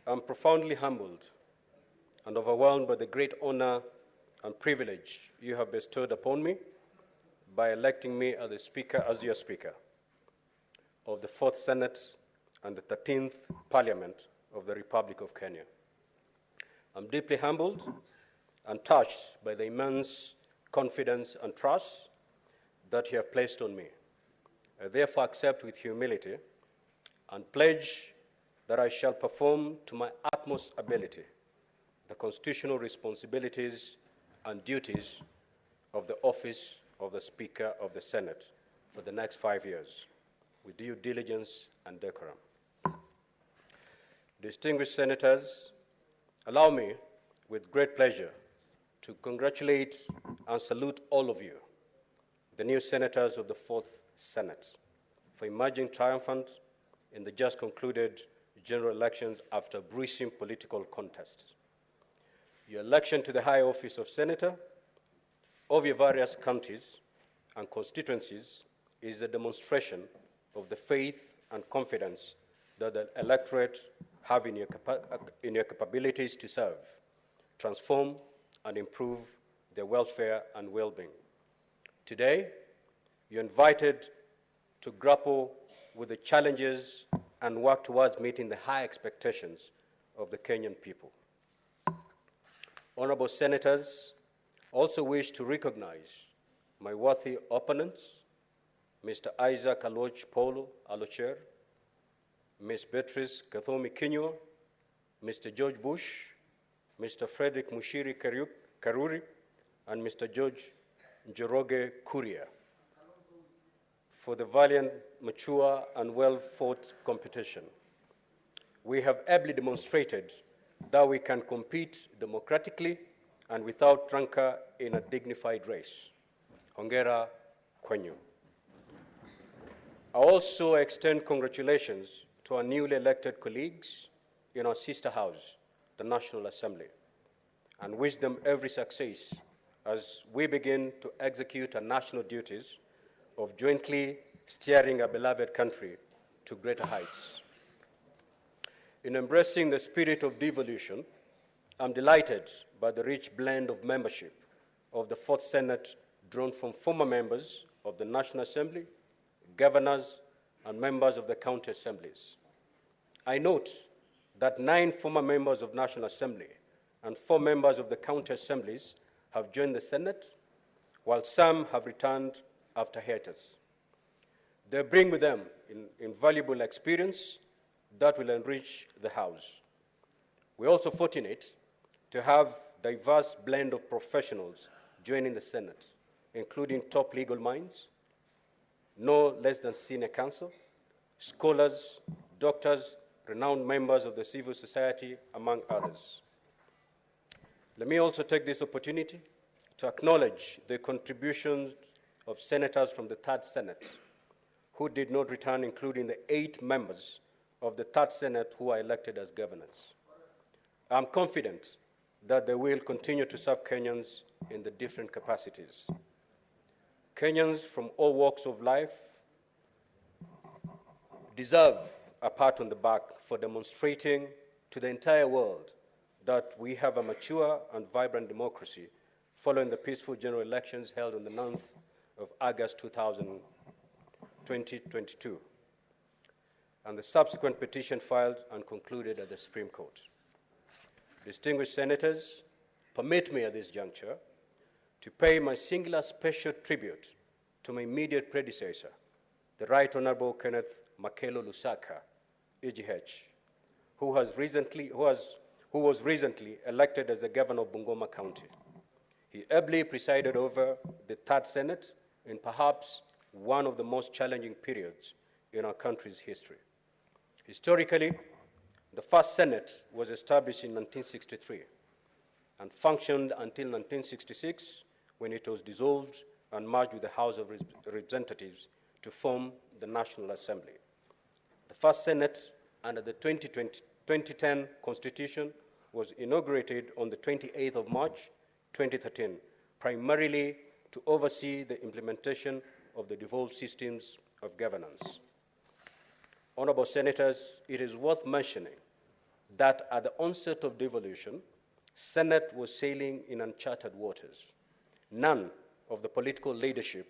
I'm profoundly humbled and overwhelmed by the great honor and privilege you have bestowed upon me by electing me as your Speaker of the 4th Senate and the 13th Parliament of the Republic of Kenya. I'm deeply humbled and touched by the immense confidence and trust that you have placed on me. I therefore accept with humility and pledge that I shall perform to my utmost ability the constitutional responsibilities and duties of the office of the Speaker of the Senate for the next 5 years with due diligence and decorum. Distinguished Senators, allow me with great pleasure to congratulate and salute all of you, the new Senators of the 4th Senate, for emerging triumphant in the just concluded general elections after a bruising political contest. Your election to the high office of Senator of your various counties and constituencies is a demonstration of the faith and confidence that the electorate have in your capabilities to serve, transform, and improve their welfare and well-being. Today, you're invited to grapple with the challenges and work towards meeting the high expectations of the Kenyan people. Honorable Senators, I also wish to recognize my worthy opponents, Mr. Isaac Aloch Polo Alocher, Ms. Beatrice Kathomi Kinyua, Mr. George Bush, Mr. Frederick Mushiri Karuri, and Mr. George Njoroge Kuria for the valiant, mature, and well-fought competition. We have ably demonstrated that we can compete democratically and without rancor in a dignified race. Hongera kwenyu. I also extend congratulations to our newly elected colleagues in our sister house, the National Assembly, and wish them every success as we begin to execute our national duties of jointly steering our beloved country to greater heights. In embracing the spirit of devolution, I'm delighted by the rich blend of membership of the 4th Senate drawn from former members of the National Assembly, governors, and members of the county assemblies. I note that 9 former members of National Assembly and 4 members of the county assemblies have joined the Senate, while some have returned after hiatus. They bring with them invaluable experience that will enrich the House. We're also fortunate to have a diverse blend of professionals joining the Senate, including top legal minds, no less than senior counsel, scholars, doctors, renowned members of the civil society, among others. Let me also take this opportunity to acknowledge the contributions of senators from the 3rd Senate who did not return, including the 8 members of the 3rd Senate who are elected as governors. I'm confident that they will continue to serve Kenyans in the different capacities. Kenyans from all walks of life deserve a pat on the back for demonstrating to the entire world that we have a mature and vibrant democracy following the peaceful general elections held on the 9th of August 2022, and the subsequent petition filed and concluded at the Supreme Court. Distinguished Senators, permit me at this juncture to pay my singular special tribute to my immediate predecessor, the Right Honorable Kenneth Makelo Lusaka, EGH, who was recently elected as the Governor of Bungoma County. He ably presided over the 3rd Senate in perhaps one of the most challenging periods in our country's history. Historically, the 1st Senate was established in 1963 and functioned until 1966, when it was dissolved and merged with the House of Representatives to form the National Assembly. The 1st Senate, under the 2010 Constitution, was inaugurated on the 28th of March, 2013, primarily to oversee the implementation of the devolved systems of governance. Honorable Senators, it is worth mentioning that at the onset of devolution, Senate was sailing in uncharted waters. None of the political leadership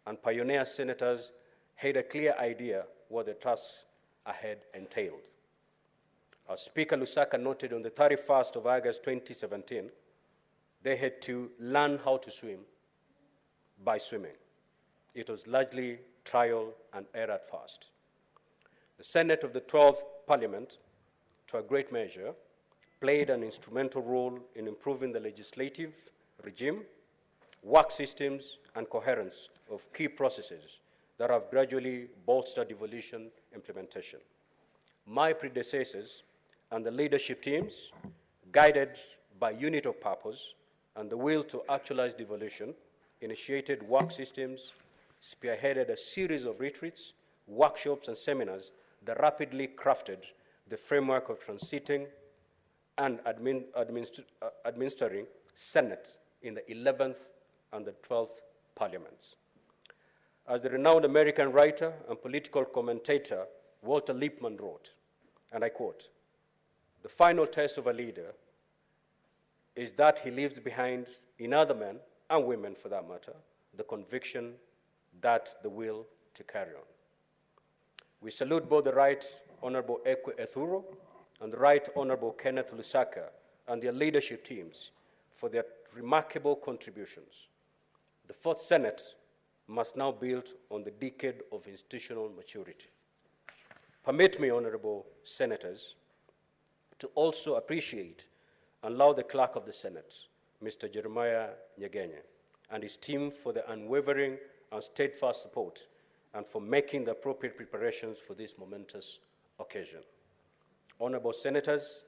and pioneer senators had a clear idea what the task ahead entailed. As Speaker Lusaka noted on the 31st of August 2017, they had to learn how to swim by swimming. It was largely trial and error at first. The Senate of the 12th Parliament, to a great measure, played an instrumental role in improving the legislative regime, work systems, and coherence of key processes that have gradually bolstered devolution implementation. My predecessors and the leadership teams, guided by unit of purpose and the will to actualize devolution, initiated work systems, spearheaded a series of retreats, workshops, and seminars that rapidly crafted the framework of transiting and administering Senate in the 11th and the 12th Parliaments. As the renowned American writer and political commentator Walter Lippmann wrote, and I quote, "The final test of a leader is that he leaves behind in other men, and women for that matter, the conviction that the will to carry on." We salute both the Right Honorable Ekwe Ethuro and the Right Honorable Kenneth Lusaka and their leadership teams for their remarkable contributions. The Fourth Senate must now build on the decade of institutional maturity. Permit me, Honorable Senators, to also appreciate and laud the Clerk of the Senate, Mr. Jeremiah Nyegenye, and his team for their unwavering and steadfast support and for making the appropriate preparations for this momentous occasion. Honorable Senators,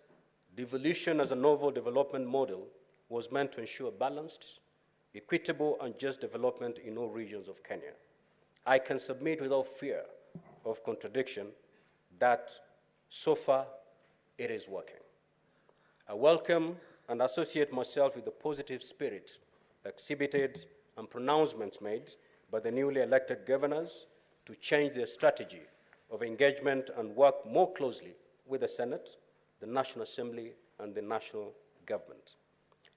devolution as a novel development model was meant to ensure balanced, equitable, and just development in all regions of Kenya. I can submit without fear of contradiction that so far it is working. I welcome and associate myself with the positive spirit exhibited and pronouncements made by the newly elected governors to change their strategy of engagement and work more closely with the Senate, the National Assembly, and the national government.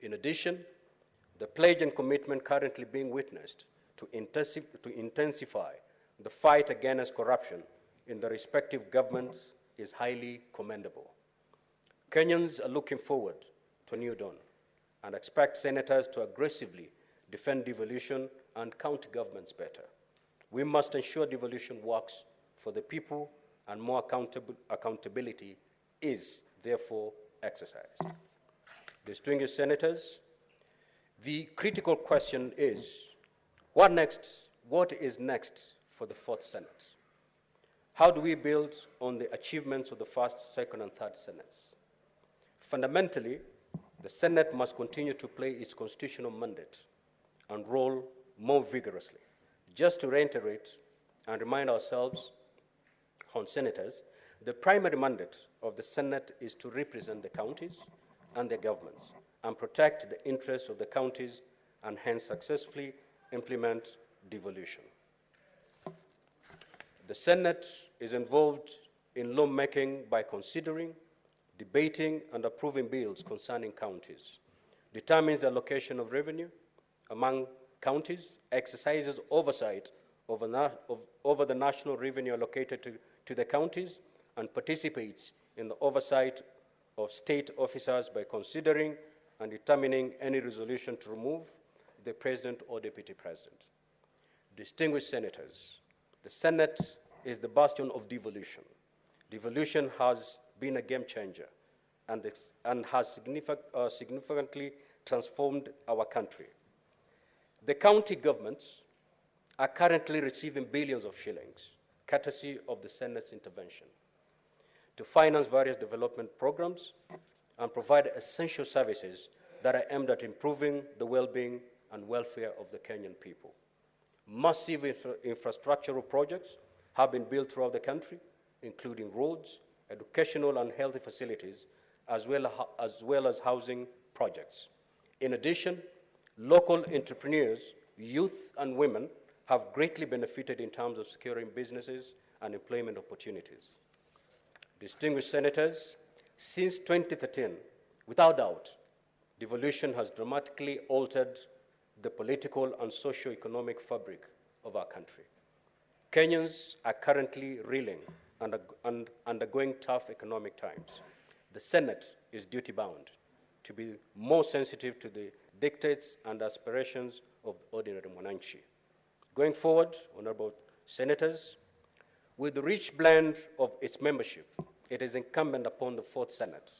In addition, the pledge and commitment currently being witnessed to intensify the fight against corruption in the respective governments is highly commendable. Kenyans are looking forward to a new dawn and expect senators to aggressively defend devolution and county governments better. We must ensure devolution works for the people, and more accountability is therefore exercised. Distinguished senators, the critical question is, what next? What is next for the Fourth Senate? How do we build on the achievements of the first, second, and third Senates? Fundamentally, the Senate must continue to play its constitutional mandate and role more vigorously. Just to reiterate and remind ourselves, senators, the primary mandate of the Senate is to represent the counties and their governments and protect the interests of the counties and hence successfully implement devolution. The Senate is involved in lawmaking by considering, debating, and approving bills concerning counties, determines the allocation of revenue among counties, exercises oversight over the national revenue allocated to the counties, and participates in the oversight of state officers by considering and determining any resolution to remove the president or deputy president. Distinguished senators, the Senate is the bastion of devolution. Devolution has been a game changer and has significantly transformed our country. The county governments are currently receiving billions of shillings, courtesy of the Senate's intervention, to finance various development programs and provide essential services that are aimed at improving the well-being and welfare of the Kenyan people. Massive infrastructural projects have been built throughout the country, including roads, educational and healthy facilities, as well as housing projects. In addition, local entrepreneurs, youth, and women have greatly benefited in terms of securing businesses and employment opportunities. Distinguished senators, Since 2013, without doubt, devolution has dramatically altered the political and socio-economic fabric of our country. Kenyans are currently reeling and undergoing tough economic times. The Senate is duty-bound to be more sensitive to the dictates and aspirations of the ordinary mwananchi. Going forward, honorable senators, with the rich blend of its membership, it is incumbent upon the Fourth Senate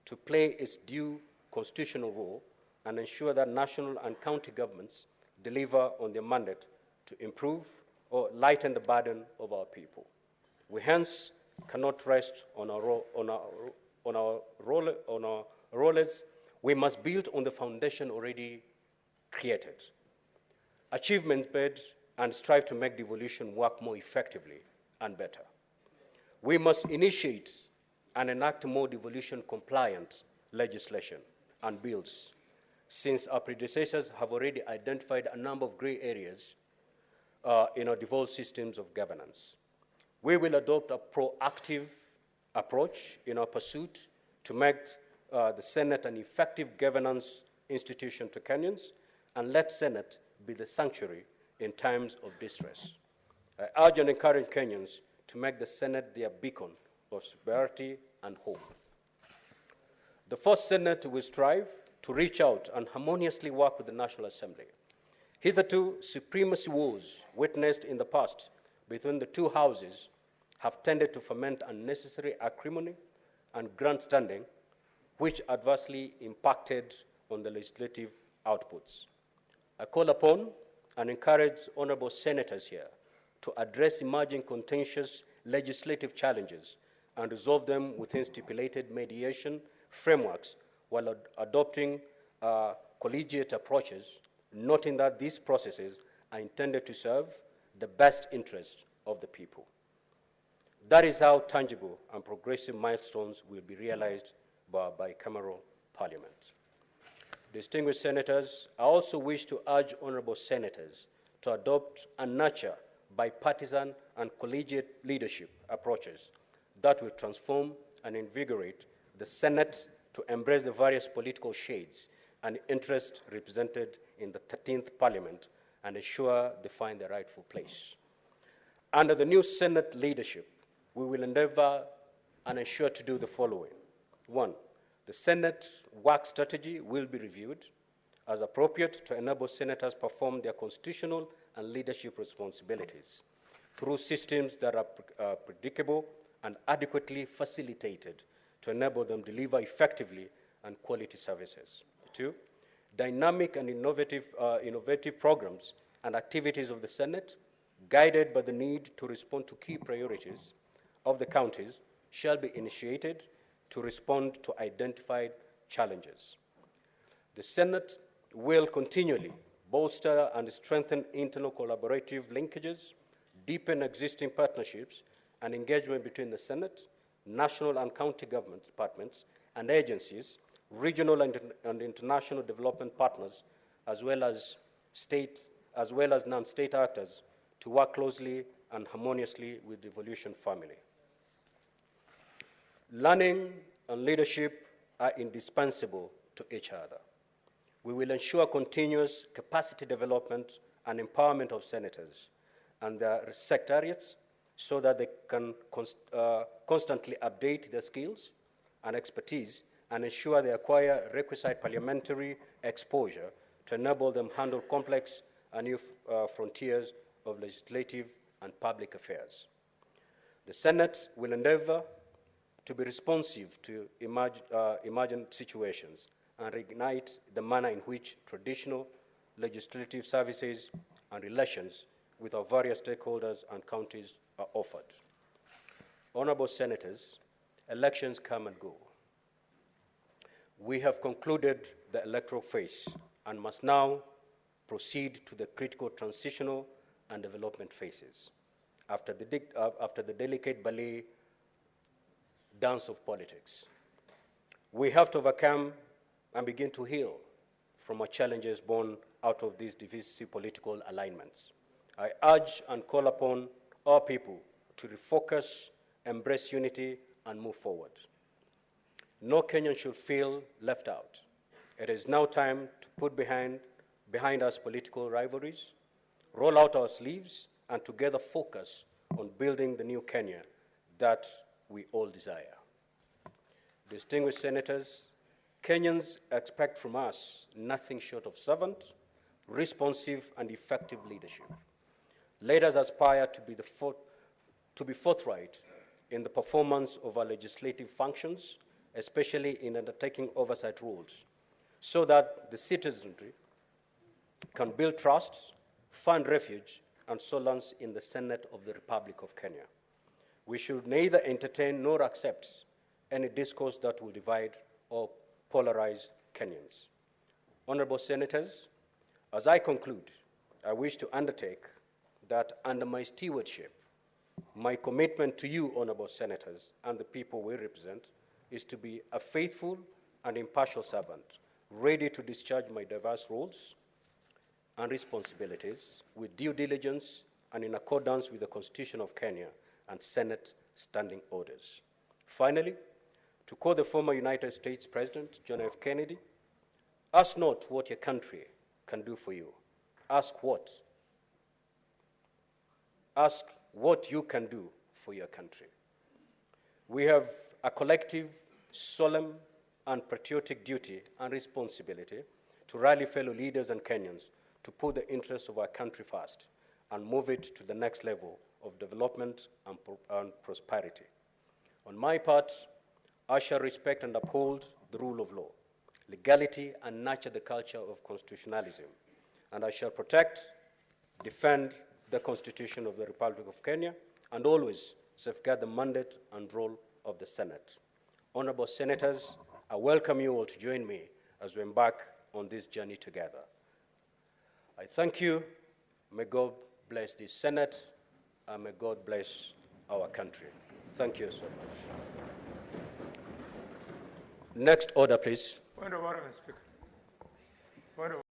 to play its due constitutional role and ensure that national and county governments deliver on their mandate to improve or lighten the burden of our people. We hence cannot rest on our rollers. We must build on the foundation already created, achievement made, and strive to make devolution work more effectively and better. We must initiate and enact more devolution-compliant legislation and bills, since our predecessors have already identified a number of gray areas in our devolved systems of governance. We will adopt a proactive approach in our pursuit to make the Senate an effective governance institution to Kenyans, and let Senate be the sanctuary in times of distress. I urge and encourage Kenyans to make the Senate their beacon of sobriety and hope. The First Senate will strive to reach out and harmoniously work with the National Assembly. Hitherto, supremacy wars witnessed in the past between the two houses have tended to foment unnecessary acrimony and grandstanding, which adversely impacted on the legislative outputs. I call upon and encourage honorable senators here to address emerging contentious legislative challenges and resolve them within stipulated mediation frameworks while adopting collegiate approaches, noting that these processes are intended to serve the best interest of the people. That is how tangible and progressive milestones will be realized by bicameral parliament. Distinguished senators, I also wish to urge honorable senators to adopt and nurture bipartisan and collegiate leadership approaches that will transform and invigorate the Senate to embrace the various political shades and interests represented in the 13th Parliament and ensure they find their rightful place. Under the new Senate leadership, we will endeavor and ensure to do the following. One, the Senate work strategy will be reviewed as appropriate to enable senators perform their constitutional and leadership responsibilities through systems that are predictable and adequately facilitated to enable them to deliver effectively and quality services. Two, dynamic and innovative programs and activities of the Senate, guided by the need to respond to key priorities of the counties, shall be initiated to respond to identified challenges. The Senate will continually bolster and strengthen internal collaborative linkages, deepen existing partnerships and engagement between the Senate, national and county government departments and agencies, regional and international development partners, as well as non-state actors, to work closely and harmoniously with the devolution family. Learning and leadership are indispensable to each other. We will ensure continuous capacity development and empowerment of senators and their secretariats so that they can constantly update their skills and expertise and ensure they acquire requisite parliamentary exposure to enable them handle complex and new frontiers of legislative and public affairs. The Senate will endeavor to be responsive to emergent situations and reignite the manner in which traditional legislative services and relations with our various stakeholders and counties are offered. Honorable senators, elections come and go. We have concluded the electoral phase and must now proceed to the critical transitional and development phases. After the delicate ballet dance of politics, we have to overcome and begin to heal from our challenges born out of these divisive political alignments. I urge and call upon our people to refocus, embrace unity, and move forward. No Kenyan should feel left out. It is now time to put behind us political rivalries, roll out our sleeves, and together focus on building the new Kenya that we all desire. Distinguished senators, Kenyans expect from us nothing short of servant, responsive, and effective leadership. Let us aspire to be forthright in the performance of our legislative functions, especially in undertaking oversight roles, so that the citizenry can build trust, find refuge, and solace in the Senate of the Republic of Kenya. We should neither entertain nor accept any discourse that will divide or polarize Kenyans. Honorable Senators, as I conclude, I wish to undertake that under my stewardship, my commitment to you, Honorable Senators, and the people we represent, is to be a faithful and impartial servant, ready to discharge my diverse roles and responsibilities with due diligence and in accordance with the Constitution of Kenya and Senate standing orders. Finally, to quote the former United States President, John F. Kennedy, ask not what your country can do for you. Ask what you can do for your country. We have a collective, solemn, and patriotic duty and responsibility to rally fellow leaders and Kenyans to put the interests of our country first and move it to the next level of development and prosperity. On my part, I shall respect and uphold the rule of law, legality, and nurture the culture of constitutionalism. And I shall protect, defend the Constitution of the Republic of Kenya, and always safeguard the mandate and role of the Senate. Honorable Senators, I welcome you all to join me as we embark on this journey together. I thank you. May God bless this Senate, and may God bless our country. Thank you so much. Next order, please. Point of order, Mr. Speaker. Point of